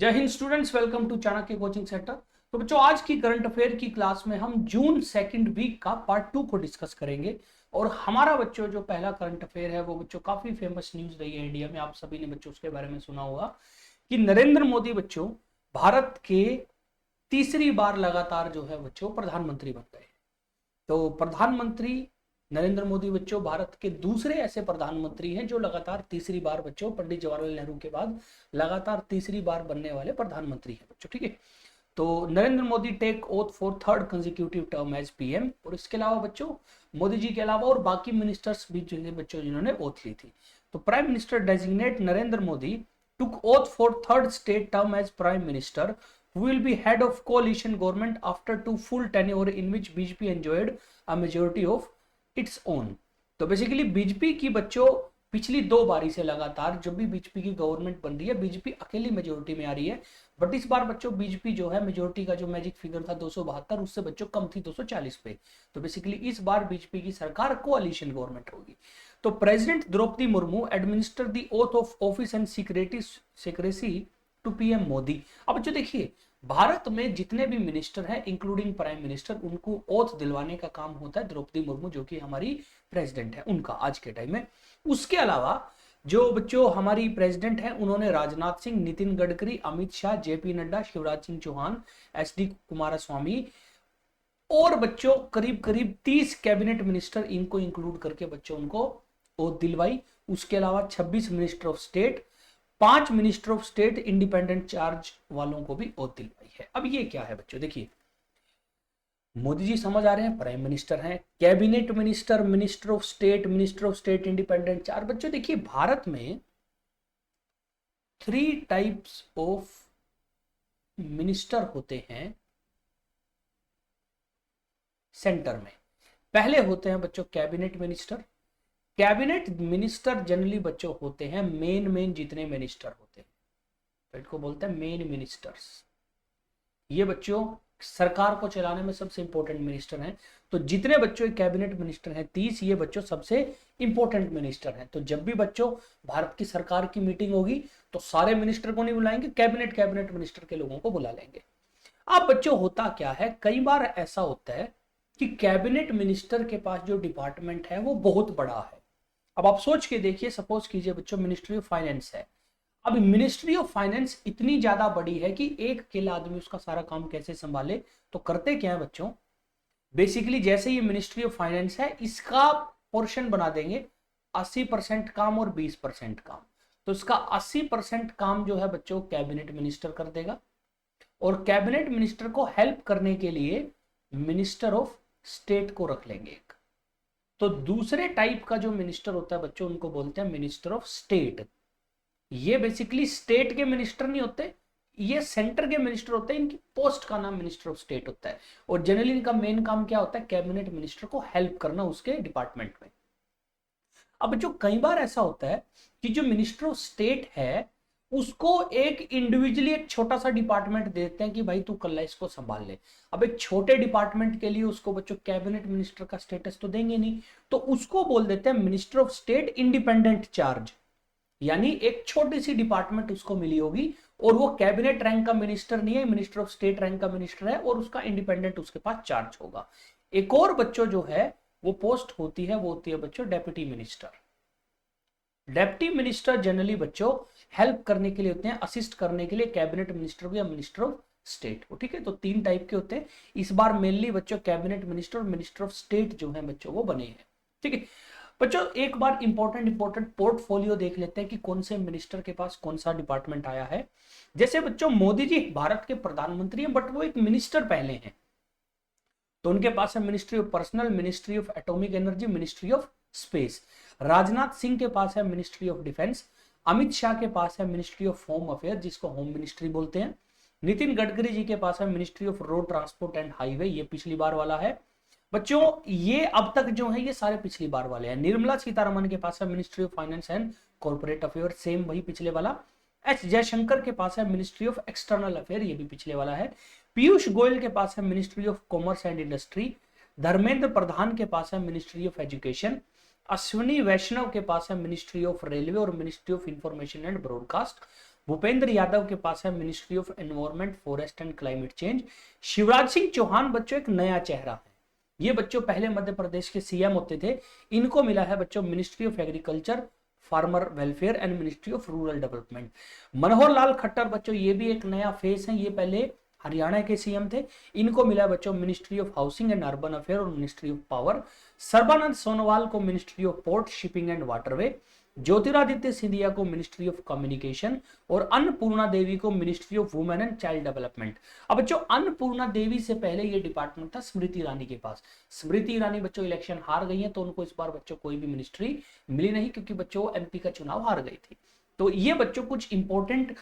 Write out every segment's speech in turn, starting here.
जय Hind students, welcome to Chanakya coaching centre. तो बच्चों, आज की करंट अफेयर की क्लास में हम जून सेकंड वीक का पार्ट 2 को डिस्कस करेंगे। और हमारा बच्चों जो पहला करंट अफेयर है वो बच्चों काफी फेमस न्यूज रही है इंडिया में। आप सभी ने बच्चों उसके बारे में सुना होगा कि नरेंद्र मोदी बच्चों भारत के तीसरी बार लगातार जो है बच्चों प्रधानमंत्री बन गए। तो प्रधानमंत्री नरेंद्र मोदी बच्चों भारत के दूसरे ऐसे प्रधानमंत्री हैं जो लगातार तीसरी बार बच्चों पंडित जवाहरलाल नेहरू के बाद लगातार तीसरी बार बनने वाले प्रधानमंत्री हैं बच्चों। ठीक है, तो Narendra Modi take oath for third consecutive term as PM. और इसके अलावा बच्चों मोदी जी के अलावा और बाकी मिनिस्टर्स भी जो है बच्चों जिन्होंने ओथ ली थी। तो prime minister designate Narendra Modi took oath for third state term as prime minister, who will be head of coalition government after two full tenure in which BJP enjoyed a majority of its own। तो basically BJP की बच्चों पिछली दो बारी से लगातार जब भी बीजेपी की गवर्नमेंट बन रही है बीजेपी अकेली मेजोरिटी में आ रही है। बट इस बार बच्चों बीजेपी जो है मेजोरिटी का जो मैजिक फिगर था 272 उससे बच्चों कम थी 240 पे। तो बेसिकली इस बार बीजेपी की सरकार कोalition गवर्नमेंट होगी। तो president Draupadi Murmu administer the oath of office and secrecy to PM Modi. अब जो देखिए भारत में जितने भी मिनिस्टर हैं इंक्लूडिंग प्राइम मिनिस्टर उनको ओथ दिलवाने का काम होता है द्रौपदी मुर्मू जो कि हमारी प्रेसिडेंट है उनका आज के टाइम में। उसके अलावा जो बच्चों हमारी प्रेसिडेंट है उन्होंने राजनाथ सिंह, नितिन गडकरी, अमित शाह, जेपी नड्डा, शिवराज सिंह चौहान, एसडी कुमारस्वामी और बच्चों करीब करीब 30 कैबिनेट मिनिस्टर इनको इंक्लूड करके बच्चों उनको ओथ दिलवाई। उसके अलावा 26 minister of state, 5 minister of state independent charge वालों को भी ओथ दिलवाई है। अब ये क्या है बच्चों, देखिए मोदी जी समझ आ रहे हैं, प्राइम मिनिस्टर हैं, cabinet minister, minister of state independent charge. बच्चों देखिए भारत में 3 टाइप्स ऑफ मिनिस्टर होते हैं सेंटर में। पहले होते हैं बच्चों cabinet minister. Cabinet minister generally बच्चों होते हैं मेन जितने मिनिस्टर होते हैं तो इनको बोलते हैं मेन मिनिस्टर्स। ये बच्चों सरकार को चलाने में सबसे इंपॉर्टेंट मिनिस्टर हैं। तो जितने बच्चों कैबिनेट मिनिस्टर हैं 30 ये बच्चों सबसे इंपॉर्टेंट मिनिस्टर हैं। तो जब भी बच्चों भारत की सरकार की मीटिंग होगी तो सारे मिनिस्टर को नहीं बुलाएंगे, कैबिनेट मिनिस्टर के लोगों को बुला लेंगे। अब बच्चों होता क्या है, कई बार ऐसा होता है कि कैबिनेट मिनिस्टर के पास जो डिपार्टमेंट है वो बहुत बड़ा है। अब आप सोच के देखिए, सपोज कीजिए बच्चों मिनिस्ट्री ऑफ फाइनेंस है। अब मिनिस्ट्री ऑफ फाइनेंस इतनी ज्यादा बड़ी है कि एक अकेला आदमी उसका सारा काम कैसे संभाले। तो करते क्या है बच्चों, बेसिकली जैसे ये मिनिस्ट्री ऑफ फाइनेंस है इसका पोर्शन बना देंगे 80% काम और 20% काम। तो इसका 80% काम जो है बच्चों कैबिनेट मिनिस्टर कर देगा और कैबिनेट मिनिस्टर को हेल्प करने के लिए मिनिस्टर ऑफ स्टेट को रख लेंगे एक। तो दूसरे टाइप का जो मिनिस्टर होता है बच्चों उनको बोलते हैं मिनिस्टर ऑफ स्टेट। ये बेसिकली स्टेट के मिनिस्टर नहीं होते, ये सेंटर के मिनिस्टर होते हैं। इनकी पोस्ट का नाम मिनिस्टर ऑफ स्टेट होता है और जनरली इनका मेन काम क्या होता है, कैबिनेट मिनिस्टर को हेल्प करना उसके डिपार्टमेंट में। अब जो कई बार ऐसा होता है कि जो मिनिस्टर ऑफ स्टेट है उसको एक इंडिविजुअली एक छोटा सा डिपार्टमेंट देते हैं कि भाई तू कल इसको संभाल ले। अब एक छोटे डिपार्टमेंट के लिए उसको बच्चों कैबिनेट मिनिस्टर का स्टेटस तो देंगे नहीं, तो उसको बोल देते हैं minister of state independent charge. यानी एक छोटी सी डिपार्टमेंट उसको मिली होगी और वो कैबिनेट रैंक का मिनिस्टर नहीं है, मिनिस्टर ऑफ स्टेट रैंक का मिनिस्टर है और उसका इंडिपेंडेंट उसके पास चार्ज होगा। एक और बच्चों जो है वो पोस्ट होती है, वो होती है बच्चों deputy minister. Deputy minister generally बच्चों हेल्प करने के लिए होते हैं, असिस्ट करने के लिए कैबिनेट मिनिस्टर को या मिनिस्टर ऑफ स्टेट को। ठीक है, तो 3 टाइप के होते हैं। इस बार मेनली बच्चों कैबिनेट मिनिस्टर और मिनिस्टर ऑफ स्टेट जो है बच्चों वो बने हैं। ठीक है बच्चों, एक बार इंपॉर्टेंट पोर्टफोलियो देख लेते हैं कि कौन से मिनिस्टर के पास कौन सा डिपार्टमेंट आया है। जैसे बच्चों मोदी जी भारत के प्रधानमंत्री हैं बट वो एक मिनिस्टर पहले हैं, तो उनके पास है ministry of personal, ministry of atomic energy, ministry of space. Rajnath Singh के पास है ministry of defence. Amit Shah के पास है मिनिस्ट्री ऑफ होम अफेयर जिसको होम मिनिस्ट्री बोलते हैं। नितिन गडकरी जी के पास है ministry of road transport and highway, ये पिछली बार वाला है बच्चों। ये अब तक जो है ये सारे पिछली बार वाले हैं। निर्मला सीतारमण के पास है ministry of finance and corporate affair, same वही पिछले वाला। एच जयशंकर के पास है मिनिस्ट्री ऑफ एक्सटर्नल अफेयर, ये भी पिछले वाला है। पीयूष गोयल के पास है ministry of commerce and industry. Dharmendra Pradhan के पास है ministry of education. Ashwini Vaishnaw के पास है मिनिस्ट्री ऑफ रेलवे और ministry of information and broadcast. Bhupender Yadav के पास है ministry of environment, forest and climate change. Shivraj Singh Chouhan बच्चों एक नया चेहरा है, ये बच्चों पहले मध्य प्रदेश के सीएम होते थे, इनको मिला है बच्चों ministry of agriculture, farmer welfare and ministry of rural development. Manohar Lal Khattar बच्चों ये भी एक नया फेस है, ये पहले हरियाणा के सीएम थे, इनको मिला बच्चों ministry of housing and urban affair और ministry of power. Sarbananda Sonowal को ministry of port, shipping and waterway. Jyotiraditya Scindia को मिनिस्ट्री ऑफ कम्युनिकेशन और अन्नपूर्णा देवी को ministry of women and child development. अब बच्चों अन्नपूर्णा देवी से पहले ये डिपार्टमेंट था स्मृति ईरानी के पास। स्मृति ईरानी बच्चों इलेक्शन हार गई है, तो उनको इस बार बच्चों कोई भी मिनिस्ट्री मिली नहीं, क्योंकि बच्चों एमपी का चुनाव हार गई थी। तो ये बच्चों कुछ इंपॉर्टेंट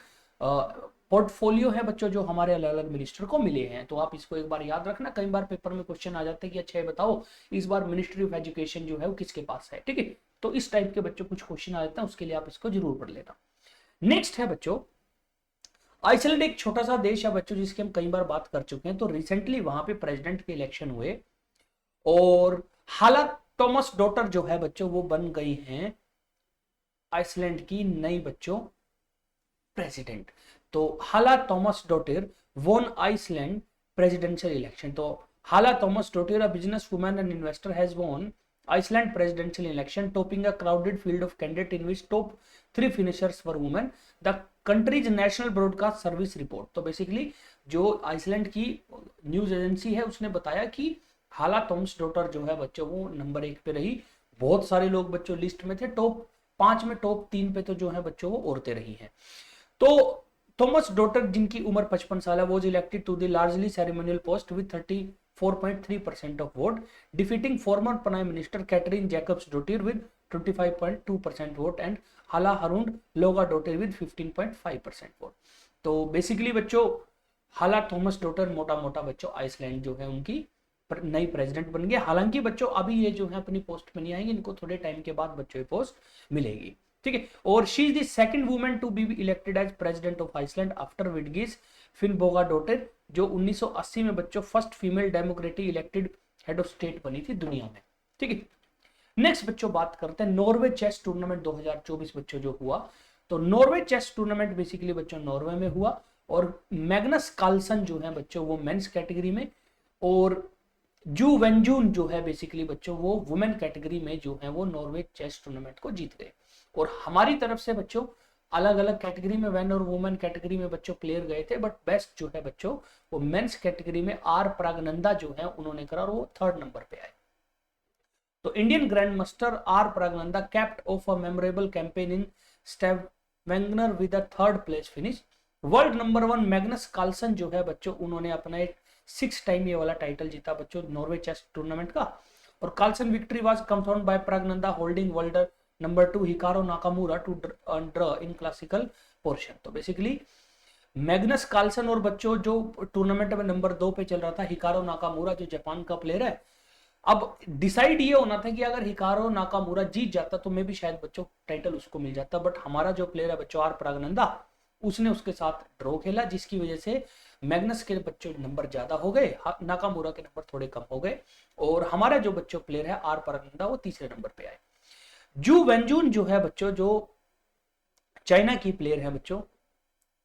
पोर्टफोलियो है बच्चों जो हमारे अलग अलग मिनिस्टर को मिले हैं, तो आप इसको एक बार याद रखना। कई बार पेपर में क्वेश्चन आ जाते हैं कि अच्छा बताओ इस बार मिनिस्ट्री ऑफ एजुकेशन जो है वो किसके पास है, ठीक है। तो इस टाइप के बच्चों कुछ क्वेश्चन आ जाते हैं, उसके लिए आप इसको जरूर पढ़ लेना। नेक्स्ट है बच्चों आइसलैंड, एक छोटा सा देश है बच्चों जिसकी हम कई बार बात कर चुके हैं। तो रिसेंटली वहां पे प्रेसिडेंट के इलेक्शन हुए और हाला थॉमस डॉटर जो है बच्चों वो बन गई हैं आइसलैंड की नई बच्चों प्रेसिडेंट। तो हाला थॉमस डॉटर वोन आइसलैंड प्रेसिडेंशियल इलेक्शन। तो हाला Thomas daughter, a business woman and investor, has वोन Iceland presidential election, topping a crowded field of candidate in which top 3 finishers were women. The country's national broadcast service report. तो basically जो Iceland की news agency है उसने बताया कि हाला Thomas daughter जो है बच्चों वो नंबर 1 पे रही। बहुत सारे लोग बच्चों लिस्ट में थे, टॉप 5 में टॉप 3 पे तो जो है बच्चों वो औरतें रही हैं। तो थॉमस डॉटर जिनकी उम्र 55 साल है, was elected to the largely ceremonial post with 34.3% of vote, defeating former Prime Minister Catherine Jacobs-Dottir with 25.2% vote and Hala Harund Loga-Dottir with 15.5% vote। तो बेसिकली बच्चों हाला थॉमस डॉटर मोटा मोटा बच्चों आइसलैंड जो है उनकी नई प्रेसिडेंट बन गए। हालांकि बच्चों अभी ये जो है अपनी पोस्ट पे नहीं आएंगे, इनको थोड़े टाइम के बाद बच्चों की पोस्ट मिलेगी, ठीक है। और she is the second woman to be elected as president of Iceland after विडगिस फिनबोगा डॉटर, जो 1980 में बच्चों first female democratic elected head of state बनी थी दुनिया में, ठीक है। नेक्स्ट बच्चों बात करते हैं नॉर्वे चेस टूर्नामेंट 2024 बच्चों जो हुआ। तो नॉर्वे चेस टूर्नामेंट बेसिकली बच्चों नॉर्वे में हुआ और मैग्नस कार्लसन जो है बच्चों वो मेंस कैटेगरी में और जू वेंजून जो है बेसिकली बच्चों वो वुमेन कैटेगरी में जो है वो नॉर्वे चेस टूर्नामेंट को जीत गए। और हमारी तरफ से बच्चों अलग अलग कैटेगरी में वैन और वुमेन कैटेगरी में बच्चों प्लेयर गए थे, बट बेस्ट जो है बच्चों वो मेंस कैटेगरी में आर प्रागनंदा जो है उन्होंने करा और वो 3rd नंबर पे आए। तो Indian grand master R Praggnanandhaa capped off a memorable campaign in Stavanger with a 3rd place finish. World number 1 Magnus Carlsen जो है बच्चों उन्होंने अपना एक 6 टाइम ये वाला टाइटल जीता बच्चों नॉर्वे चेस टूर्नामेंट का। और Carlsen victory was confirmed by Praggnanandhaa holding world number 2 Hikaru Nakamura to draw in classical portion. तो बेसिकली मैग्नस कार्लसन और बच्चों जो टूर्नामेंट में नंबर 2 पे चल रहा था हिकारो नाकामुरा जो जापान का प्लेयर है, अब डिसाइड ये होना था कि अगर हिकारो नाकामुरा जीत जाता तो मे भी शायद बच्चों टाइटल उसको मिल जाता, बट हमारा जो प्लेयर है बच्चों आर प्रागनंदा उसने उसके साथ ड्रॉ खेला, जिसकी वजह से मैग्नस के बच्चों नंबर ज्यादा हो गए, नाकामुरा के नंबर थोड़े कम हो गए और हमारा जो बच्चों प्लेयर है आर प्रागनंदा वो 3रे नंबर पे आए। जू वेंजून जो है बच्चों जो चाइना की प्लेयर है बच्चों,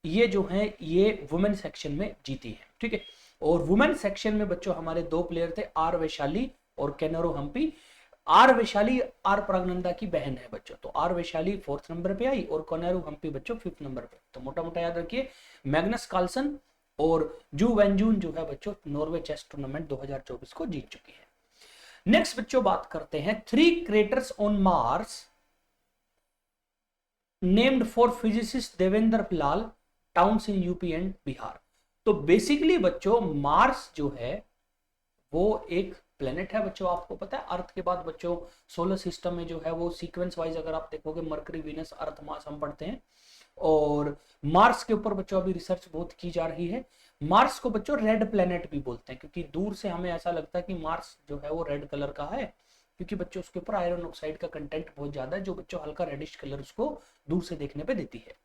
ये जो है ये वुमेन सेक्शन में जीती है, ठीक है। और वुमेन सेक्शन में बच्चों हमारे 2 प्लेयर थे आर वैशाली और केनरो हम्पी। आर वैशाली आर प्रागनंदा की बहन है बच्चों, तो आर वैशाली 4th नंबर पे आई और केनरो हम्पी बच्चों 5th नंबर पे। तो मोटा मोटा याद रखिए मैग्नस कार्लसन और जू वेंजून जो है बच्चों नॉर्वे चेस टूर्नामेंट 2024 को जीत चुकी है। नेक्स्ट बच्चों बात करते हैं 3 craters on Mars named for physicist Devendra Lal towns in UP and Bihar. तो बेसिकली बच्चों मार्स जो है वो एक प्लेनेट है बच्चों, आपको पता है अर्थ के बाद बच्चों सोलर सिस्टम में जो है वो सीक्वेंस वाइज अगर आप देखोगे मरकरी, वीनस, अर्थ, मार्स हम पढ़ते हैं और मार्स के ऊपर बच्चों अभी रिसर्च बहुत की जा रही है। मार्स को बच्चों रेड प्लेनेट भी बोलते हैं क्योंकि दूर से हमें ऐसा लगता है कि मार्स जो है वो रेड कलर का है, क्योंकि बच्चों उसके ऊपर आयरन ऑक्साइड का कंटेंट बहुत ज्यादा है जो बच्चों हल्का रेडिश कलर उसको दूर से देखने पे देती है।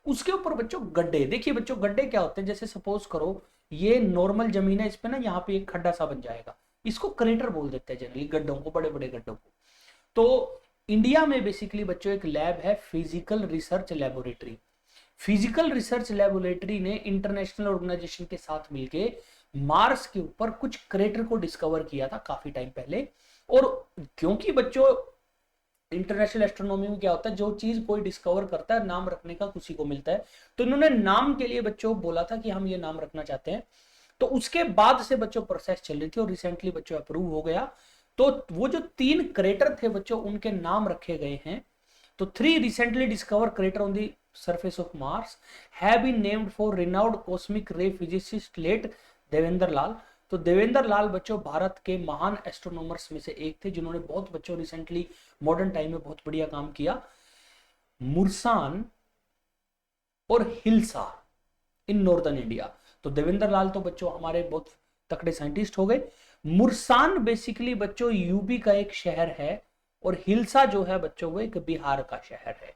उसके ऊपर बच्चों गड्ढे, देखिए बच्चों गड्ढे क्या होते हैं, जैसे सपोज करो ये नॉर्मल जमीन है, इस पे ना यहाँ पे एक खड्डा सा बन जाएगा, इसको क्रेटर बोल देते हैं जनरली गड्ढों को, बड़े बड़े गड्ढों को। तो इंडिया में बेसिकली बच्चों एक लैब है physical research laboratory. Physical research laboratory ने इंटरनेशनल ऑर्गेनाइजेशन के साथ मिलके मार्स के ऊपर कुछ क्रेटर को डिस्कवर किया था काफी टाइम पहले। और क्योंकि बच्चों इंटरनेशनल एस्ट्रोनॉमी में क्या होता है, जो चीज कोई डिस्कवर करता है नाम रखने का उसी को मिलता है, तो इन्होंने नाम के लिए बच्चों बोला था कि हम ये नाम रखना चाहते हैं। तो उसके बाद से बच्चों प्रोसेस चल रही थी और रिसेंटली बच्चों अप्रूव हो गया। तो वो जो 3 क्रेटर थे बच्चों उनके नाम रखे गए हैं। तो 3 recently discovered crater on the surface of Mars have been named for renowned cosmic ray physicist late Devendra लाल। तो देवेंद्र लाल बच्चों भारत के महान एस्ट्रोनॉमर्स में से एक थे जिन्होंने बहुत बच्चों रिसेंटली मॉडर्न टाइम में बहुत बढ़िया काम किया। मुरसान और हिल्सा इन नॉर्दर्न इंडिया। तो देवेंद्र लाल तो बच्चों हमारे बहुत तकड़े साइंटिस्ट हो गए। मुरसान बेसिकली बच्चों यूपी का एक शहर है और हिल्सा जो है बच्चों वो एक बिहार का शहर है,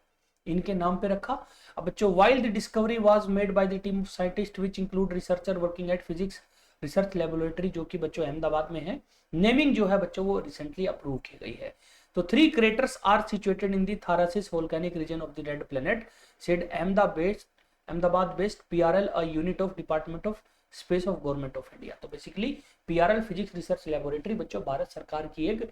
इनके नाम पे रखा। अब बच्चों while the discovery was made by the team of scientist which include researcher working at physics research laboratory जो कि बच्चों अहमदाबाद में है। नेमिंग जो है बच्चों वो रिसेंटली अप्रूव की गई है। तो 3 craters are situated in the Tharasis volcanic region of the red planet, said Ahmedabad based PRL, a unit of Department of Space of Government of India। तो basically PRL physics research laboratory बच्चों भारत सरकार की एक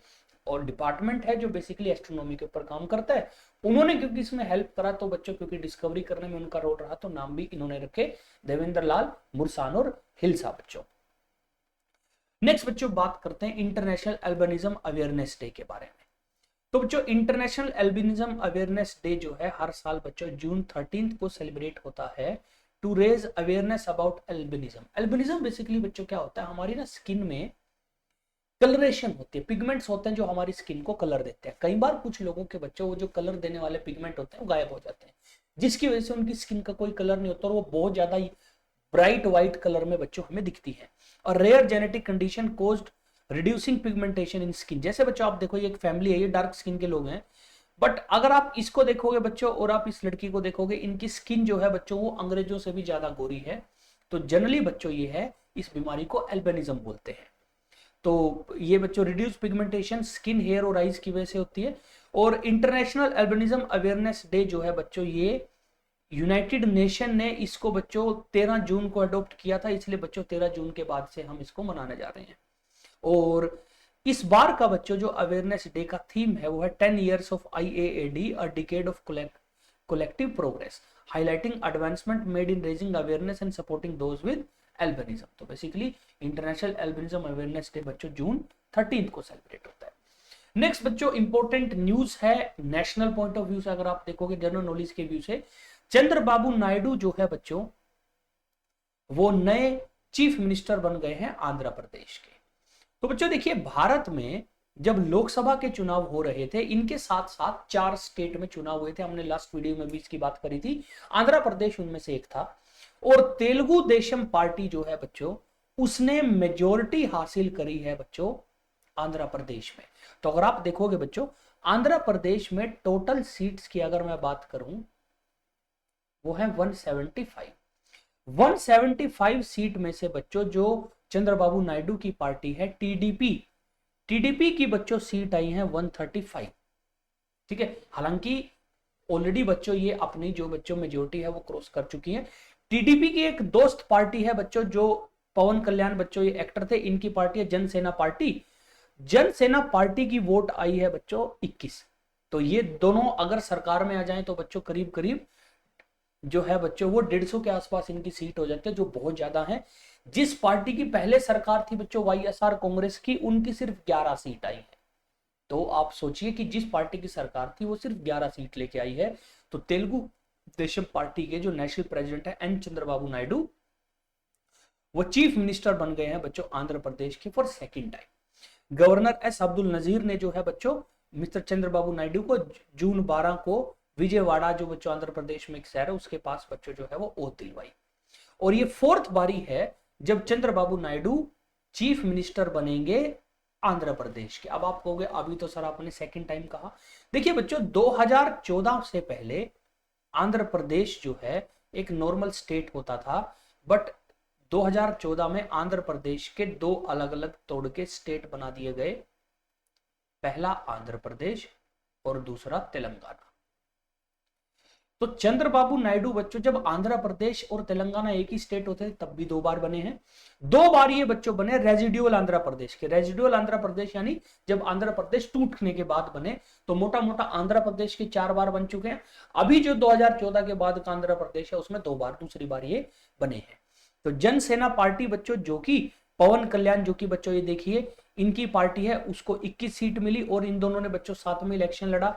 और department है जो basically astronomy के ऊपर काम करता है। उन्होंने क्योंकि इसमें हेल्प करा तो बच्चों क्योंकि डिस्कवरी करने में उनका रोल रहा तो नाम भी इन्होंने रखे देवेंद्र लाल, मुरसान और हिल्सा बच्चों। नेक्स्ट बच्चों बात करते हैं इंटरनेशनल एल्बिनिज्म अवेयरनेस डे के बारे में। तो बच्चों इंटरनेशनल एल्बिनिज्म अवेयरनेस डे जो है हर साल बच्चों जून 13 को सेलिब्रेट होता है to raise awareness about albinism. Albinism basically बच्चों क्या होता है, हमारी ना स्किन में कलरेशन होती है, पिगमेंट्स होते हैं जो हमारी स्किन को कलर देते हैं। कई बार कुछ लोगों के बच्चों वो जो कलर देने वाले पिगमेंट होते हैं वो गायब हो जाते हैं, जिसकी वजह से उनकी स्किन का कोई कलर नहीं होता और वो बहुत ज्यादा ब्राइट व्हाइट कलर में बच्चों हमें दिखती है। और rare genetic condition caused reducing pigmentation in skin. जैसे बच्चों आप देखो ये एक फैमिली है, ये डार्क स्किन के लोग हैं, बट अगर आप इसको देखोगे बच्चों और आप इस लड़की को देखोगे, इनकी स्किन जो है बच्चों वो अंग्रेजों से भी ज्यादा गोरी है। तो जनरली बच्चों ये है, इस बीमारी को एल्बिनिज्म बोलते हैं। तो ये बच्चों रिड्यूस पिगमेंटेशन स्किन, हेयर और आईज की वजह से होती है। और इंटरनेशनल एल्बिनिज्म अवेयरनेस डे जो है बच्चों ये यूनाइटेड नेशन ने इसको बच्चों 13 जून को अडॉप्ट किया था, इसलिए बच्चों 13 जून के बाद से हम इसको मनाने जा रहे हैं। और इस बार का बच्चों जो अवेयरनेस डे का थीम है वो है 10 years of IAAD, a decade of collective progress, highlighting advancement made in raising awareness and supporting those with albinism। तो basically international albinism awareness day बच्चों जून 13 को सेलिब्रेट होता है। नेक्स्ट बच्चों इंपॉर्टेंट न्यूज है नेशनल पॉइंट ऑफ व्यू से, अगर आप देखोगे जनरल नॉलेज के व्यू से, चंद्रबाबू नायडू जो है बच्चों वो नए चीफ मिनिस्टर बन गए हैं आंध्र प्रदेश के। तो बच्चों देखिए भारत में जब लोकसभा के चुनाव हो रहे थे, इनके साथ साथ 4 स्टेट में चुनाव हुए थे, हमने लास्ट वीडियो में भी इसकी बात करी थी, आंध्र प्रदेश उनमें से एक था। और तेलुगु देशम पार्टी जो है बच्चों उसने मेजोरिटी हासिल करी है बच्चों आंध्र प्रदेश में। तो अगर आप देखोगे बच्चों आंध्र प्रदेश में टोटल सीट्स की अगर मैं बात करूं वो है 175। 175 सीट में से बच्चों जो चंद्रबाबू नायडू की पार्टी है टीडीपी की बच्चों सीट आई है 135। ठीक है, हालांकि ऑलरेडी बच्चों ये अपनी जो बच्चों मेजोरिटी है वो क्रॉस कर चुकी है। टीडीपी की एक दोस्त पार्टी है बच्चों जो पवन कल्याण बच्चों ये एक्टर थे, इनकी पार्टी है जनसेना पार्टी। जनसेना पार्टी की वोट आई है बच्चों 21। तो ये दोनों अगर सरकार में आ जाएं तो बच्चों करीब करीब जो है बच्चों वो 150 के आसपास इनकी सीट हो जाती है, जो बहुत ज्यादा है। जिस पार्टी की पहले सरकार थी बच्चों वाईएसआर कांग्रेस की, उनकी सिर्फ 11 सीट आई है। तो आप सोचिए कि जिस पार्टी की सरकार थी वो सिर्फ 11 सीट लेके आई है। तो तेलुगु देशम पार्टी के जो नेशनल प्रेसिडेंट है एन चंद्रबाबू नायडू वो चीफ मिनिस्टर बन गए हैं बच्चों आंध्र प्रदेश के for second time. Governor S Abdul Nazeer ने जो है बच्चों मिस्टर चंद्रबाबू नायडू को जून 12 को विजयवाड़ा जो बच्चों आंध्र प्रदेश में एक शहर है उसके पास बच्चों जो है वो ओथ दिलवाई। और ये 4th बारी है जब चंद्रबाबू नायडू चीफ मिनिस्टर बनेंगे आंध्र प्रदेश के। अब आप कहोगे अभी तो सर आपने सेकंड टाइम कहा। देखिए बच्चों 2014 से पहले आंध्र प्रदेश जो है एक नॉर्मल स्टेट होता था, बट 2014 में आंध्र प्रदेश के 2 अलग अलग तोड़ के स्टेट बना दिए गए, पहला आंध्र प्रदेश और दूसरा तेलंगाना। तो चंद्रबाबू नायडू बच्चों जब आंध्र प्रदेश और तेलंगाना एक ही स्टेट होते थे तब भी 2 बार बने हैं। 2 बार ये बच्चों बने रेजिडुअल आंध्र प्रदेश के। रेजिडुअल आंध्र प्रदेश यानी जब आंध्र प्रदेश टूटने के बाद बने, तो मोटा मोटा आंध्र प्रदेश के 4 बार बन चुके हैं। अभी जो 2014 के बाद का आंध्र प्रदेश है उसमें 2 बार, दूसरी बार ये बने हैं। तो जनसेना पार्टी बच्चों, जो कि पवन कल्याण, जो कि बच्चों ये देखिए इनकी पार्टी है, उसको 21 सीट मिली और इन दोनों ने बच्चों साथ में इलेक्शन लड़ा।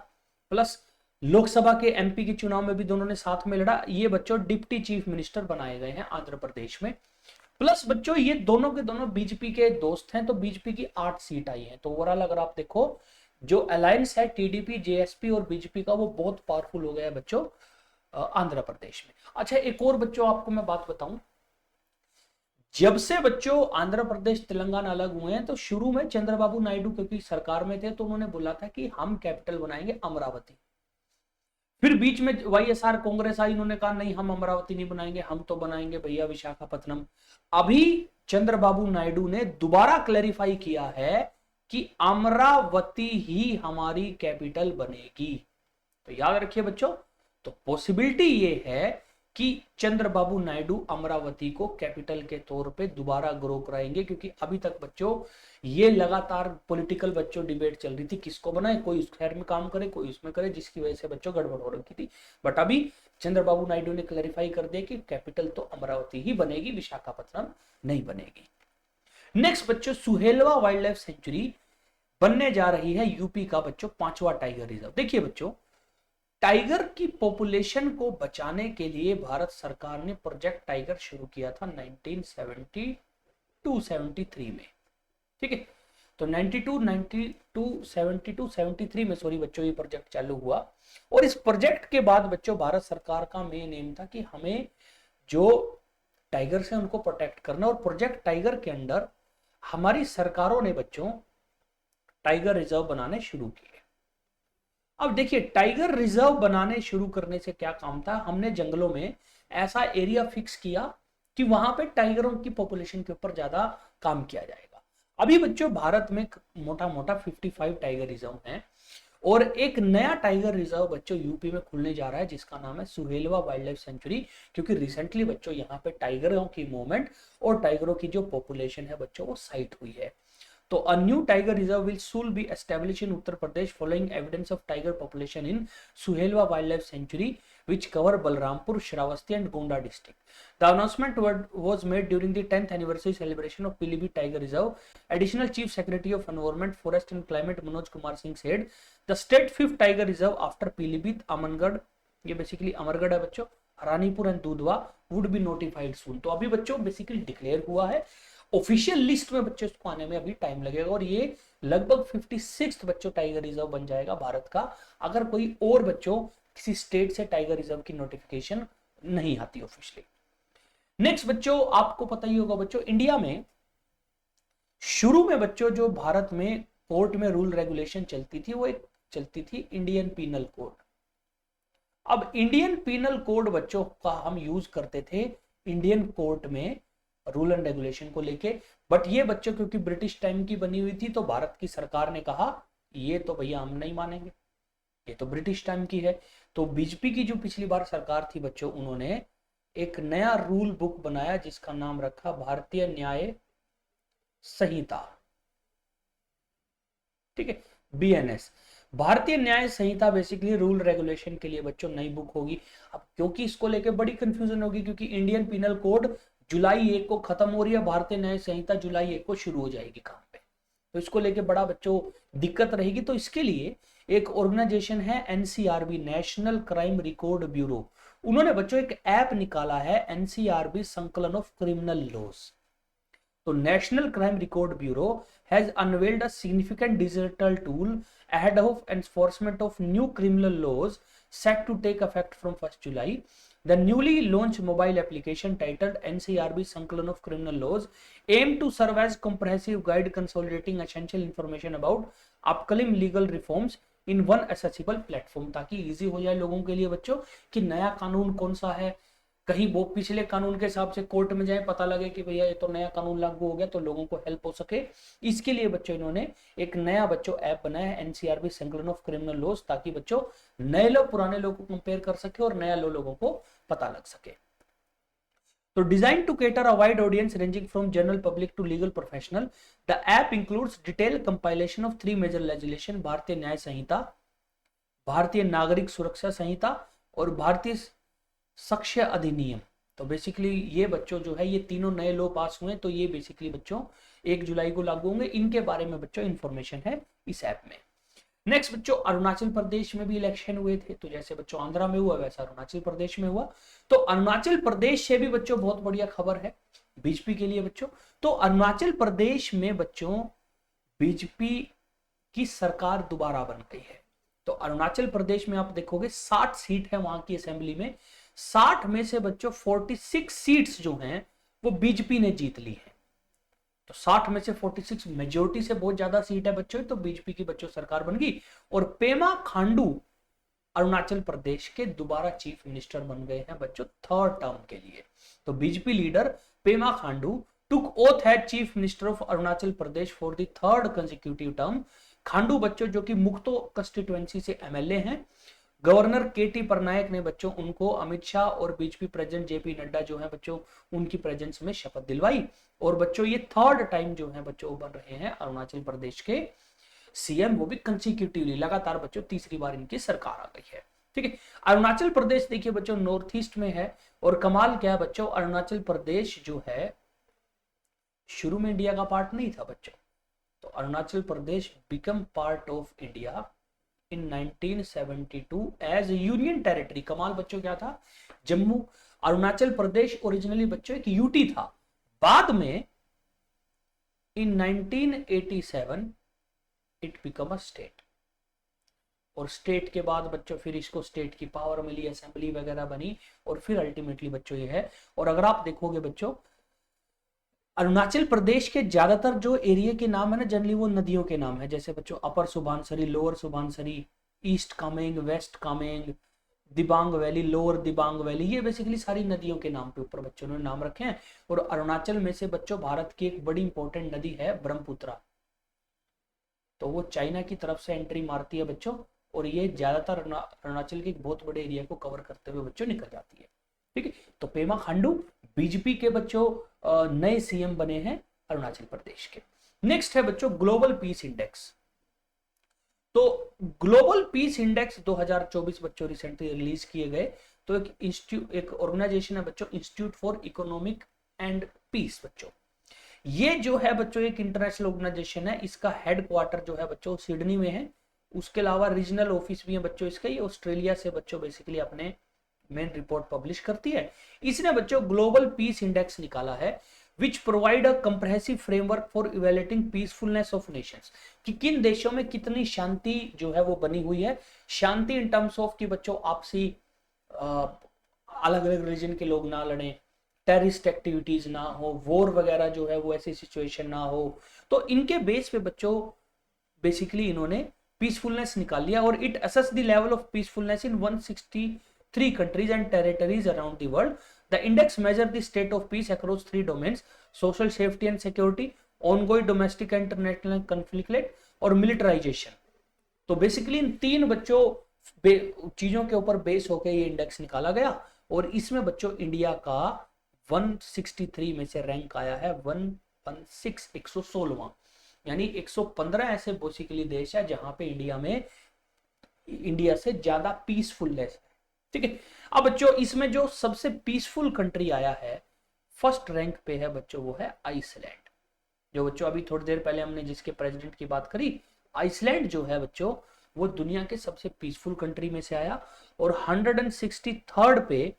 प्लस लोकसभा के एमपी के चुनाव में भी दोनों ने साथ में लड़ा। ये बच्चों डिप्टी चीफ मिनिस्टर बनाए गए हैं आंध्र प्रदेश में। प्लस बच्चों ये दोनों के दोनों बीजेपी के दोस्त हैं, तो बीजेपी की 8 सीट आई है। तो ओवरऑल अगर आप देखो जो अलायंस है टीडीपी, जेएसपी और बीजेपी का, वो बहुत पावरफुल हो गया है बच्चों आंध्र प्रदेश में। अच्छा, एक और बच्चों आपको मैं बात बताऊं, जब से बच्चों आंध्र प्रदेश तेलंगाना अलग हुए हैं तो शुरू में चंद्रबाबू नायडू क्योंकि सरकार में थे तो उन्होंने बोला था कि हम कैपिटल बनाएंगे अमरावती। फिर बीच में वाईएसआर कांग्रेस आई, इन्होंने कहा नहीं हम अमरावती नहीं बनाएंगे, हम तो बनाएंगे भैया विशाखापत्तनम। अभी चंद्रबाबू नायडू ने दोबारा क्लैरिफाई किया है कि अमरावती ही हमारी कैपिटल बनेगी। तो याद रखिए बच्चों, तो पॉसिबिलिटी ये है कि चंद्रबाबू नायडू अमरावती को कैपिटल के तौर पे दोबारा ग्रो कराएंगे, क्योंकि अभी तक बच्चों ये लगातार पॉलिटिकल बच्चों डिबेट चल रही थी किसको बनाए, कोई उस शहर में काम करे कोई उसमें करे, जिसकी वजह से बच्चों गड़बड़ हो रखी थी। बट अभी चंद्रबाबू नायडू ने क्लैरिफाई कर दिया कि कैपिटल तो अमरावती ही बनेगी, विशाखापत्तनम नहीं बनेगी। नेक्स्ट बच्चों, सुहेलवा वाइल्ड लाइफ सेंचुरी बनने जा रही है यूपी का बच्चों 5वां टाइगर रिजर्व। देखिए बच्चों, टाइगर की पॉपुलेशन को बचाने के लिए भारत सरकार ने प्रोजेक्ट टाइगर शुरू किया था 1972-73 में। ठीक है, तो 72 में सॉरी बच्चों ये प्रोजेक्ट चालू हुआ। और इस प्रोजेक्ट के बाद बच्चों भारत सरकार का मेन एम था कि हमें जो टाइगर से उनको प्रोटेक्ट करना, और प्रोजेक्ट टाइगर के अंदर हमारी सरकारों ने बच्चों टाइगर रिजर्व बनाने शुरू किए। अब देखिए, टाइगर रिजर्व बनाने शुरू करने से क्या काम था, हमने जंगलों में ऐसा एरिया फिक्स किया कि वहां पे टाइगरों की पॉपुलेशन के ऊपर ज्यादा काम किया जाएगा। अभी बच्चों भारत में मोटा मोटा 55 टाइगर रिजर्व हैं, और एक नया टाइगर रिजर्व बच्चों यूपी में खुलने जा रहा है जिसका नाम है सुहेलवा वाइल्ड लाइफ सेंचुरी, क्योंकि रिसेंटली बच्चों यहाँ पे टाइगरों की मूवमेंट और टाइगरों की जो पॉपुलेशन है बच्चों वो साइट हुई है। तो a new tiger reserve will soon be established in Uttar Pradesh following evidence of tiger population in Suhelwa Wildlife Sanctuary, which cover Balrampur, Shravasti and Gonda district. The announcement was made during the 10th anniversary celebration of Pilibhit Tiger Reserve. Additional Chief Secretary of Environment, Forest and Climate Manoj Kumar Singh said, the state 5th tiger reserve after Pilibhit, Amangarh, ये basically Amargarh है बच्चों, Ranipur and दूधवा, would be notified सून। तो अभी बच्चों basically declare हुआ है, official list में बच्चों इसको आने में अभी टाइम लगेगा, और ये लगभग 56 बच्चों टाइगर रिजर्व बन जाएगा भारत का, अगर कोई और बच्चों किसी स्टेट से टाइगर रिजर्व की नोटिफिकेशन नहीं आती ऑफिशियली। नेक्स्ट बच्चों, आपको पता ही होगा बच्चों, इंडिया में शुरू में बच्चों जो भारत में कोर्ट में रूल रेगुलेशन चलती थी वो एक चलती थी इंडियन पीनल कोड। अब इंडियन पीनल कोड बच्चों का हम यूज करते थे इंडियन कोर्ट में रूल एंड रेगुलेशन को लेके, बट ये बच्चों क्योंकि ब्रिटिश टाइम की बनी हुई थी तो भारत की सरकार ने कहा ये तो भैया हम नहीं मानेंगे, ये तो ब्रिटिश टाइम की है। तो बीजेपी की जो पिछली बार सरकार थी बच्चों, उन्होंने एक नया रूल बुक बनाया जिसका नाम रखा भारतीय न्याय संहिता। ठीक है, बीएनएस, भारतीय न्याय संहिता बेसिकली रूल रेगुलेशन के लिए बच्चों नई बुक होगी। अब क्योंकि इसको लेके बड़ी कंफ्यूजन होगी, क्योंकि इंडियन पीनल कोड जुलाई 1 को खत्म हो रही है, भारतीय न्याय संहिता जुलाई 1 को शुरू हो जाएगी काम पे, तो इसको लेके बड़ा बच्चों दिक्कत रहेगी। तो इसके लिए एक ऑर्गेनाइजेशन है NCRB, national crime record bureau, उन्होंने बच्चों एक ऐप निकाला है एनसीआरबी संकलन ऑफ क्रिमिनल लॉज। तो national crime record bureau has unveiled a significant digital tool ahead of enforcement of new criminal laws set to take effect from 1st July. The newly launched mobile application titled NCRB Sankalan of Criminal Laws aim to serve as comprehensive guide consolidating essential information about upcoming legal reforms in one accessible platform, ताकि easy हो जाए लोगों के लिए बच्चों कि नया कानून कौन सा है, कहीं वो पिछले कानून के हिसाब से कोर्ट में जाए, पता लगे कि भैया ये तो नया कानून लागू हो गया, तो लोगों को हेल्प हो सके। इसके लिए बच्चों इन्होंने एक नया बच्चों ऐप बनाया है, एनसीआरबी संकलन ऑफ क्रिमिनल लॉज, ताकि बच्चों नए लोग पुराने लोगों को कंपेयर कर सके और नया लोगों को पता लग सके। तो design to cater a wide audience ranging from general public to legal professional, the app includes detail compilation of 3 major legislation, Bharatiya Nyaya संहिता, भारतीय नागरिक सुरक्षा संहिता और भारतीय साक्ष्य अधिनियम। तो बेसिकली ये बच्चों जो है ये तीनों नए लॉ पास हुए, तो ये बेसिकली बच्चों 1 जुलाई को लागू होंगे। इनके बारे में बच्चों इंफॉर्मेशन है इस ऐप में। नेक्स्ट बच्चों, अरुणाचल प्रदेश में भी इलेक्शन हुए थे, तो जैसे बच्चों आंध्रा में हुआ वैसा अरुणाचल प्रदेश में हुआ। तो अरुणाचल प्रदेश से भी बच्चों बहुत बढ़िया खबर है बीजेपी के लिए बच्चों। तो अरुणाचल प्रदेश में बच्चों बीजेपी की सरकार दोबारा बन गई है। तो अरुणाचल प्रदेश में आप देखोगे 60 सीट है वहां की असेंबली में, 60 में से बच्चों 46 सीट्स जो हैं वो बीजेपी ने जीत ली है। तो 60 में से 46 मेजोरिटी से बहुत ज्यादा सीट है बच्चों, तो बीजेपी की बच्चों सरकार बन गई। और पेमा खांडू अरुणाचल प्रदेश के दोबारा चीफ मिनिस्टर बन गए हैं बच्चों 3rd टर्म के लिए। तो BJP leader Pema Khandu took oath as chief minister of Arunachal Pradesh for the 3rd consecutive term. Khandu बच्चों जो कि मुक्तो कंस्टिट्यूएंसी से एमएलए हैं। गवर्नर केटी परनायक ने बच्चों उनको अमित शाह और बीजेपी प्रेसिडेंट जेपी नड्डा जो है बच्चों उनकी प्रेजेंस में शपथ दिलवाई। और बच्चों ये 3rd टाइम जो है बच्चों बन रहे हैं अरुणाचल प्रदेश के सीएम, वो भी कंसेक्यूटिवली, लगातार बच्चों तीसरी बार इनकी सरकार आ गई है। ठीक है, अरुणाचल प्रदेश देखिए बच्चों नॉर्थ ईस्ट में है। और कमाल क्या है बच्चों, अरुणाचल प्रदेश जो है शुरू में इंडिया का पार्ट नहीं था बच्चों। तो Arunachal Pradesh became part of India in 1972 as union territory. कमाल बच्चों क्या था, जम्मू अरुणाचल प्रदेश ओरिजिनली बच्चों एक यूटी था, बाद में इन 1987 इट बिकम अ स्टेट। और स्टेट के बाद बच्चों फिर इसको स्टेट की पावर मिली, असेंबली वगैरह बनी, और फिर अल्टीमेटली बच्चों ये है। और अगर आप देखोगे बच्चों अरुणाचल प्रदेश के ज्यादातर जो एरिया के नाम है ना जनरली वो नदियों के नाम है, जैसे बच्चों upper Subansiri, lower Subansiri, east Kameng, west Kameng, Dibang valley, lower Dibang valley, ये बेसिकली सारी नदियों के नाम पे ऊपर बच्चों ने नाम रखे हैं। और अरुणाचल में से बच्चों भारत की एक बड़ी इंपॉर्टेंट नदी है ब्रह्मपुत्रा, तो वो चाइना की तरफ से एंट्री मारती है बच्चों, और ये ज्यादातर अरुणाचल के एक बहुत बड़े एरिया को कवर करते हुए बच्चों निकल जाती है। ठीक है, तो पेमा खांडू बीजेपी के बच्चों नए सीएम बने हैं अरुणाचल प्रदेश के। नेक्स्ट है बच्चों ग्लोबल पीस इंडेक्स। तो ग्लोबल पीस इंडेक्स 2024 बच्चों रिसेंटली रिलीज किए गए। तो एक ऑर्गेनाइजेशन है बच्चों institute for economic and peace बच्चों। ये जो है बच्चों एक इंटरनेशनल ऑर्गेनाइजेशन है, इसका हेडक्वार्टर जो है बच्चों सिडनी में है। उसके अलावा रीजनल ऑफिस भी है बच्चों इसका, ये ऑस्ट्रेलिया से बच्चों बेसिकली अपने मेन रिपोर्ट पब्लिश करती है। इसने बच्चों ग्लोबल पीस इंडेक्स निकाला है which provide a comprehensive framework for evaluating peacefulness of Nations, कि किन देशों में कितनी शांति जो है वो बनी हुई है। शांति इन टर्म्स ऑफ कि बच्चों आपसी अलग अलग रीजन के लोग ना लड़े, टेररिस्ट एक्टिविटीज ना हो, वॉर वगैरह जो है वो ऐसी सिचुएशन ना हो। तो इनके बेस पे बच्चों बेसिकली इन्होंने पीसफुलनेस निकाल लिया। और it assess the level of peacefulness in 163 countries and territories around the world. The index measures the state of peace across 3 domains: social safety and security, ongoing domestic and international conflict, और militarization. तो basically इन 3 बच्चों चीजों के ऊपर base होकर ये index निकाला गया। और इसमें बच्चों इंडिया का 163 में से रैंक आया है 116, 116वां, यानी 115 ऐसे बेसिकली देश है जहां पे इंडिया से ज्यादा पीसफुलनेस। ठीक है, अब बच्चों इसमें जो सबसे पीसफुल कंट्री आया है फर्स्ट रैंक पे है बच्चों वो है आइसलैंड। जो बच्चों अभी थोड़ी देर पहले हमने जिसके प्रेसिडेंट की बात करी, आइसलैंड जो है बच्चों वो दुनिया के सबसे पीसफुल कंट्री में से आया। और 163rd पे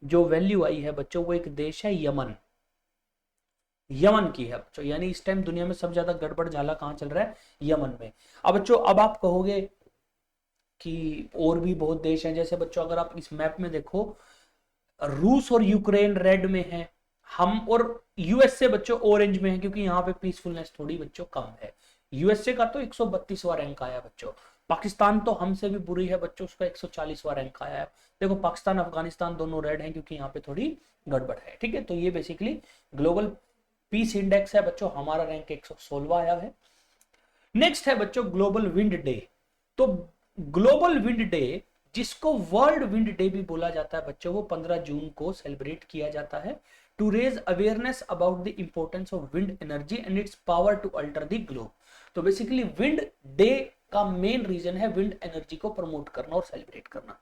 जो वैल्यू आई है बच्चों वो एक देश है यमन, यमन की है बच्चों। यानी इस टाइम दुनिया में सबसे ज्यादा गड़बड़ झाला कहां चल रहा है, यमन में। अब बच्चों अब आप कहोगे कि और भी बहुत देश हैं, जैसे बच्चों अगर आप इस मैप में देखो रूस और यूक्रेन रेड में है, हम और यूएसए बच्चों ऑरेंज में है, क्योंकि यहाँ पे पीसफुलनेस थोड़ी बच्चों कम है। यूएसए का तो 132वां रैंक आया बच्चों, पाकिस्तान तो हमसे भी बुरी है बच्चों, उसका 140वां रैंक आया है। देखो पाकिस्तान अफगानिस्तान दोनों रेड हैं क्योंकि यहाँ पे थोड़ी गड़बड़ है, ठीक है। तो ये बेसिकली ग्लोबल पीस इंडेक्स है बच्चों, हमारा रैंक 116वां आया है। नेक्स्ट है बच्चों ग्लोबल विंड डे। तो ग्लोबल विंड डे, जिसको वर्ल्ड विंड डे भी बोला जाता है बच्चों, वो 15 जून को सेलिब्रेट किया जाता है to raise awareness about the importance of wind energy and its power to alter the globe. तो बेसिकली विंड डे का मेन रीजन है विंड एनर्जी को प्रमोट करना और सेलिब्रेट करना।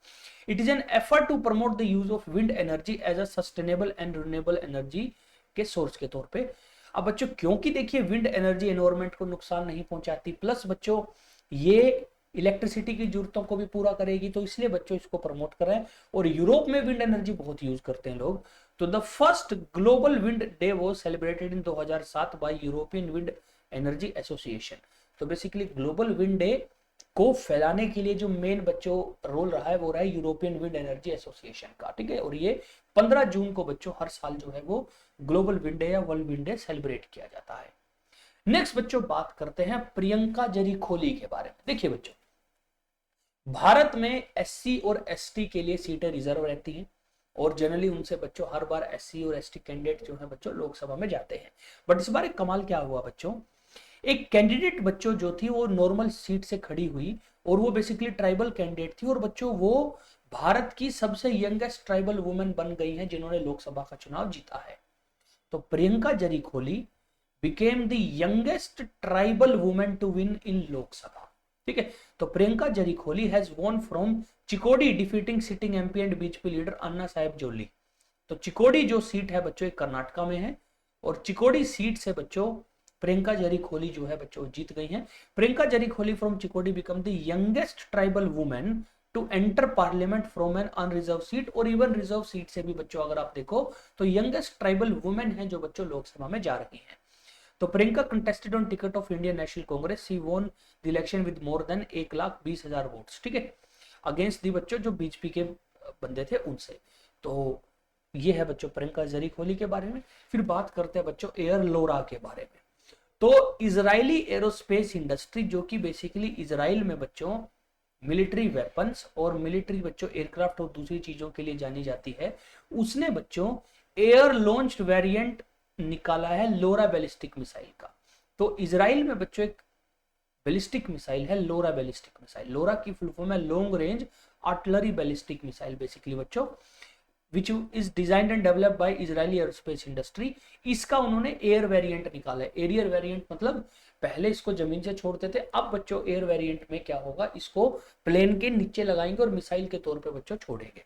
It is an effort to promote the use of wind energy as a sustainable and renewable energy के source के तौर पे। अब बच्चों क्योंकि देखिए विंड एनर्जी एनवायरमेंट को नुकसान नहीं पहुंचाती, प्लस बच्चों ये इलेक्ट्रिसिटी की जरूरतों को भी पूरा करेगी, तो इसलिए बच्चों इसको प्रमोट कर रहे हैं। और यूरोप में विंड एनर्जी बहुत यूज करते हैं लोग। तो the first global wind day was celebrated in 2007 bye European wind energy association. तो बेसिकली ग्लोबल विंड डे को फैलाने के लिए जो मेन बच्चों रोल रहा है वो रहा है यूरोपियन विंड एनर्जी एसोसिएशन का, ठीक है। और ये 15 जून को बच्चों हर साल जो है वो ग्लोबल विंड डे या वर्ल्ड विंड डे सेलिब्रेट किया जाता है। नेक्स्ट बच्चों बात करते हैं प्रियंका जरीखोली के बारे में। देखिए बच्चों, भारत में एससी और एसटी के लिए सीटें रिजर्व रहती हैं और जनरली उनसे बच्चों हर बार एससी और एसटी कैंडिडेट जो है बच्चों लोकसभा में जाते हैं। बट इस बार एक कमाल क्या हुआ बच्चों, एक कैंडिडेट बच्चों जो थी वो नॉर्मल सीट से खड़ी हुई और वो बेसिकली ट्राइबल कैंडिडेट थी और बच्चों वो भारत की सबसे यंगेस्ट ट्राइबल वुमेन बन गई हैं जिन्होंने लोकसभा का चुनाव जीता है। तो Priyanka Jarkiholi became the youngest tribal women to win in Lok Sabha, ठीक है। तो Priyanka Jarkiholi has won from Chikodi defeating sitting MP and BJP leader Anna Saheb Jolle. तो चिकोडी जो सीट है बच्चों एक कर्नाटका में है और चिकोडी सीट से बच्चों प्रियंका जरीखोली जो है बच्चों जीत गई हैं। Priyanka Jarkiholi from Chikodi become the youngest tribal women to enter parliament from an unreserved seat, और इवन रिजर्व सीट से भी बच्चों अगर आप देखो तो यंगेस्ट ट्राइबल वुमेन है जो बच्चों लोकसभा में जा रही हैं। तो Priyanka contested on ticket of Indian National Congress, she won the election with more than 1,20,000 votes, ठीक है, अगेंस्ट दी बच्चों जो बीजेपी के बंदे थे उनसे। तो ये है बच्चों प्रियंका जरीखोली के बारे में। फिर बात करते हैं बच्चों एयर लोरा के बारे में। तो इजरायली एरोस्पेस इंडस्ट्री जो कि बेसिकली इजराइल में बच्चों मिलिट्री वेपन्स और मिलिट्री बच्चों एयरक्राफ्ट और दूसरी चीजों के लिए जानी जाती है, उसने बच्चों एयर लॉन्च्ड वेरिएंट निकाला है लोरा बैलिस्टिक मिसाइल का। तो इजराइल में बच्चों एक बैलिस्टिक मिसाइल है लोरा बैलिस्टिक मिसाइल। लोरा की फुल फॉर्म है long range artillery ballistic missile basically बच्चों, which is designed and developed by Israeli aerospace industry। इसका उन्होंने एयर वेरिएंट निकाला है। एरियर वेरिएंट मतलब पहले इसको जमीन से छोड़ते थे, अब बच्चों एयर वेरिएंट में क्या होगा, इसको प्लेन के नीचे लगाएंगे और मिसाइल के तौर पे बच्चों छोड़ेंगे।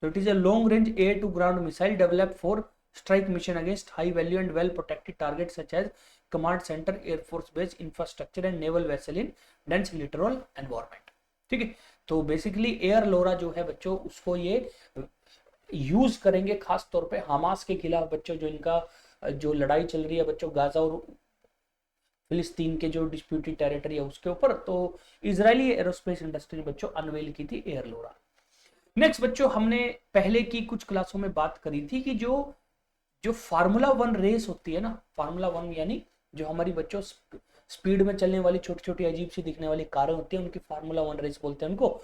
तो it is a long range air to ground missile developed for strike mission against high value and well protected target such as command centre, air force base, infrastructure and naval vessel in dense littoral environment, ठीक है। तो basically air लोरा जो है बच्चों उसको ये use करेंगे खास तौर पे हमास के खिलाफ बच्चों, जो इनका जो लड़ाई चल रही है बच्चों गाजा और फिलिस्तीन के जो डिस्प्यूटेड टेरिटरी है उसके ऊपर। तो इजरायली एरोस्पेस इंडस्ट्री ने बच्चों अनवेल की थी एयर लोरा। नेक्स्ट बच्चों हमने पहले की कुछ क्लासों में बात करी थी कि जो जो फार्मूला 1 रेस होती है ना, फार्मूला 1 यानी जो हमारी बच्चों स्पीड में चलने वाली छोटी छोटी अजीब सी दिखने वाली कारें होती हैं उनकी फार्मूला 1 रेस बोलते हैं उनको,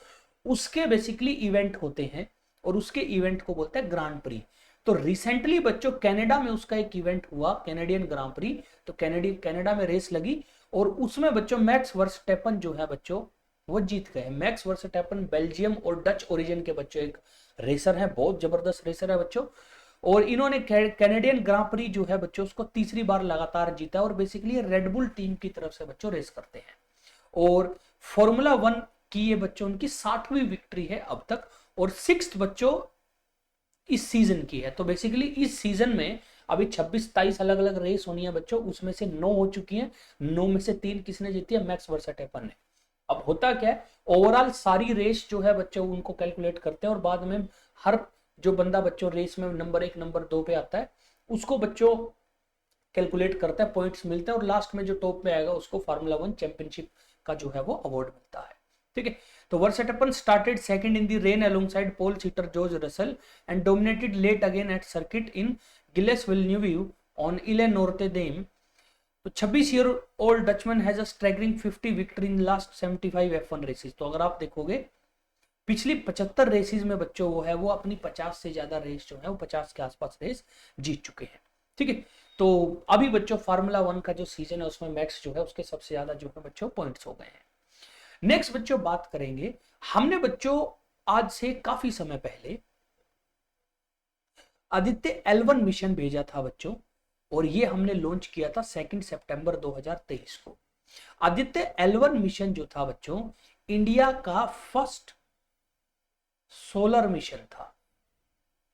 उसके बेसिकली इवेंट होते हैं और उसके इवेंट को बोलते हैं ग्रांड प्री। तो रिसेंटली बच्चों कनाडा में उसका एक इवेंट हुआ कैनेडियन ग्रांड प्री। तो कनाडा में रेस लगी और उसमें बच्चों मैक्स वर्स्टैपन जो है बच्चों वो जीत गए। मैक्स वर्स्टैपन बेल्जियम और डच ओरिजिन के बच्चों एक रेसर है, बहुत जबरदस्त रेसर है बच्चों, और इन्होंने कैनेडियन ग्रां प्री जो है बच्चों उसको तीसरी बार लगातार जीता और बेसिकली रेडबुल टीम की तरफ से बच्चों रेस करते हैं। और फॉर्मूला 1 की ये बच्चों उनकी 60वीं विक्ट्री है अब तक और 6th बच्चों इस सीजन की है। तो बेसिकली इस सीजन में अभी 26-27 अलग अलग रेस होनी है बच्चों, उसमें से 9 हो चुकी हैं, 9 में से 3 किसने जीती है, मैक्स वर्स्टैपन ने। अब होता क्या है, ओवरऑल सारी रेस जो है बच्चों उनको कैलकुलेट करते हैं और बाद में हर जो बंदा बच्चों रेस में नंबर 1 नंबर 2 पे आता है उसको बच्चों कैलकुलेट करते हैं, पॉइंट्स मिलते हैं और लास्ट में जो टॉप पे आएगा उसको फार्मूला 1 चैंपियनशिप का जो है वो अवार्ड मिलता है, ठीक है। तो Verstappen started second in the rain alongside pole sitter George Russell and dominated late again at circuit in Gilles Villeneuve on Ile नॉर्ते डेम तो 26 year old Dutchman has a staggering 50 victory in last 75 F1 races. तो अगर आप देखोगे पिछली 75 races में बच्चों वो है वो अपनी 50 से ज्यादा रेस जो है वो 50 के आसपास रेस जीत चुके हैं। ठीक है, तो अभी बच्चों फार्मूला 1 का जो सीजन है उसमें मैक्स जो है उसके सबसे ज्यादा जो है बच्चों पॉइंट्स हो गए हैं। नेक्स्ट बच्चों बात करेंगे, हमने बच्चों आज से काफी समय पहले आदित्य L1 मिशन भेजा था बच्चों, और ये हमने लॉन्च किया था 2 सितंबर 2023 को। आदित्य L1 मिशन जो था बच्चों इंडिया का फर्स्ट सोलर मिशन था।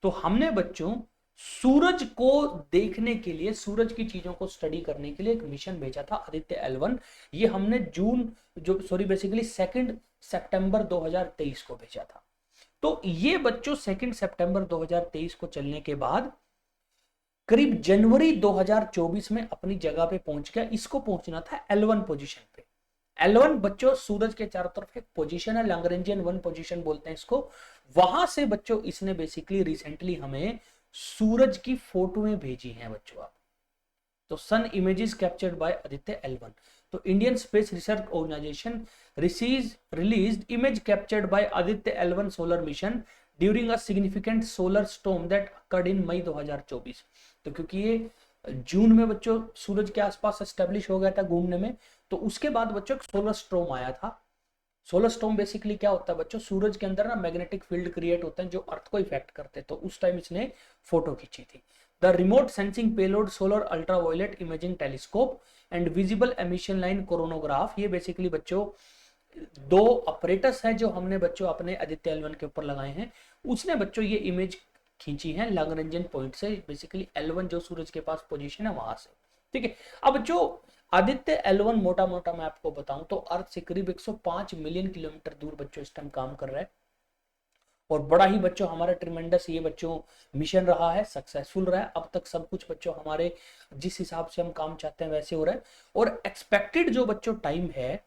तो हमने बच्चों सूरज को देखने के लिए, सूरज की चीजों को स्टडी करने के लिए एक मिशन भेजा था आदित्य L1। ये हमने बेसिकली 2 सितंबर 2023 को भेजा था। तो ये बच्चों 2 सितंबर 2023 को चलने के बाद करीब जनवरी 2024 में अपनी जगह पे पहुंच गया। इसको पहुंचना था L1 पोजीशन पे। L1 बच्चों सूरज के चारों तरफ एक पोजीशन है, लैग्रेंजियन 1 पोजीशन बोलते हैं इसको। वहां से बच्चों इसने बेसिकली रिसेंटली हमें सूरज की फोटोएं भेजी हैं बच्चों। आप तो sun images captured by Aditya L1। तो Indian Space Research Organisation released image captured by Aditya L1 solar mission during a significant solar storm that occurred in May 2024। तो क्योंकि ये जून में बच्चों सूरज के आसपास एस्टेब्लिश हो गया था घूमने में, तो उसके बाद बच्चों एक सोलर स्टॉर्म आया था। सोलर स्टॉर्म बेसिकली क्या होता है बच्चों, सूरज के अंदर ना मैग्नेटिक फील्ड क्रिएट होते हैं जो अर्थ को इफेक्ट करते हैं। तो उस टाइम इसने फोटो खींची थी। The remote sensing payload solar ultraviolet imaging telescope and visible emission line coronagraph, ये बेसिकली बच्चों 2 ऑपरेटर्स हैं जो हमने बच्चों अपने आदित्य L1 के ऊपर लगाए हैं। उसने बच्चों ये इमेज खींची है लैग्रेंजियन पॉइंट से, बेसिकली L1 जो सूरज के पास पोजीशन है वहां से। ठीक है, अब जो आदित्य L1 मोटा मोटा मैं आपको बताऊं तो अर्थ से करीब 105 मिलियन किलोमीटर दूर बच्चों इस टाइम काम कर रहा है। और बड़ा ही बच्चों हमारा ट्रिमेंडस ये बच्चों मिशन रहा है, सक्सेसफुल रहा है। अब तक सब कुछ बच्चों हमारे जिस हिसाब से हम काम चाहते हैं वैसे हो रहा है। और एक्सपेक्टेड जो बच्चों टाइम है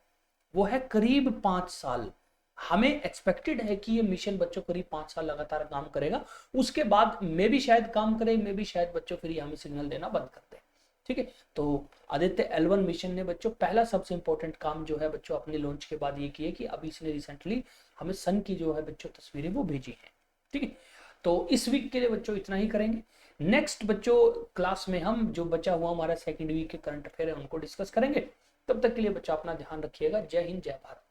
वो है करीब 5 साल। हमें एक्सपेक्टेड है कि ये मिशन बच्चों करीब 5 साल लगातार काम करेगा। उसके बाद मे भी शायद काम करे, मे भी शायद बच्चों फिर ये हमें सिग्नल देना बंद कर दे। ठीक है, तो आदित्य L1 मिशन ने बच्चों पहला सबसे इंपॉर्टेंट काम जो है बच्चों अपने लॉन्च के बाद ये किया कि अभी इसने रिसेंटली हमें सन की जो है बच्चों तस्वीरें वो भेजी हैं। ठीक है, तो इस वीक के लिए बच्चों इतना ही करेंगे। नेक्स्ट बच्चों क्लास में हम जो बचा हुआ हमारा सेकेंड वीक के करंट अफेयर है उनको डिस्कस करेंगे। तब तक के लिए बच्चों अपना ध्यान रखिएगा। जय हिंद, जय भारत।